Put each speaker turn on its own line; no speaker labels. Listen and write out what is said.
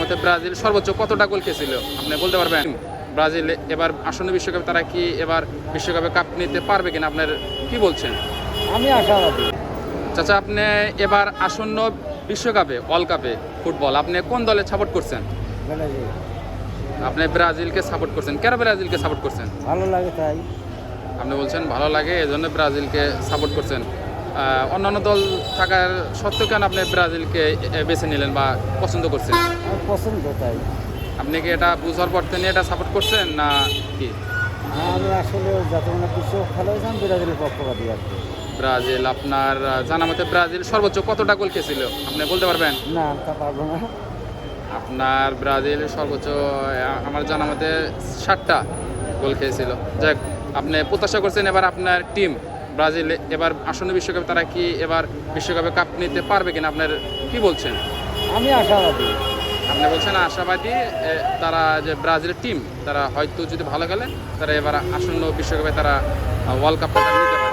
মতে ব্রাজিল সর্বোচ্চ কতটা গোল খেয়েছিল আপনি বলতে পারবেন? ব্রাজিল এবার আসন্ন বিশ্বকাপে তারা কি এবার বিশ্বকাপে কাপ নিতে পারবে কিনা আপনার কি বলছেন?
আমি আশাবাদী।
চাচা, আপনি এবার আসন্ন বিশ্বকাপে ওয়ার্ল্ড কাপে ফুটবল আপনি কোন দলে সাপোর্ট করছেন?
ব্রাজিল।
আপনি ব্রাজিলকে সাপোর্ট করছেন, কেন ব্রাজিলকে সাপোর্ট করছেন?
ভালো লাগে তাই।
আপনি বলছেন ভালো লাগে এজন্য ব্রাজিলকে সাপোর্ট করছেন। অন্যান্য দল থাকার সত্ত্বেও কেন আপনি ব্রাজিলকে বেছে নিলেন বা পছন্দ করছেন?
আমার পছন্দ তাই।
আপনি কি এটা বুঝার পর থেকে এটা সাপোর্ট করছেন না কি?
হ্যাঁ, আমি আসলে যাতে মানে বিশ্বকাপ খেলা হয়েছে আমি ব্রাজিলের পক্ষপাতী আর কি।
ব্রাজিল আপনার জানা মতে ব্রাজিল সর্বোচ্চ কতটা গোল খেয়েছিল আপনি বলতে পারবেন?
না, তা পারবো না।
আপনার ব্রাজিল সর্বোচ্চ আমার জানা মতে 60টা গোল খেয়েছিল। যাই হোক, আপনি প্রত্যাশা করছেন এবার আপনার টিম ব্রাজিল এবার আসন্ন বিশ্বকাপে তারা কি এবার বিশ্বকাপে কাপ নিতে পারবে কিনা আপনার কি বলছেন?
আমি আশাবাদী।
আপনি বলছেন আশাবাদী তারা যে ব্রাজিলের টিম তারা হয়তো যদি ভালো খেলে তারা এবার আসন্ন বিশ্বকাপে তারা ওয়ার্ল্ড কাপটা নিতে পারে।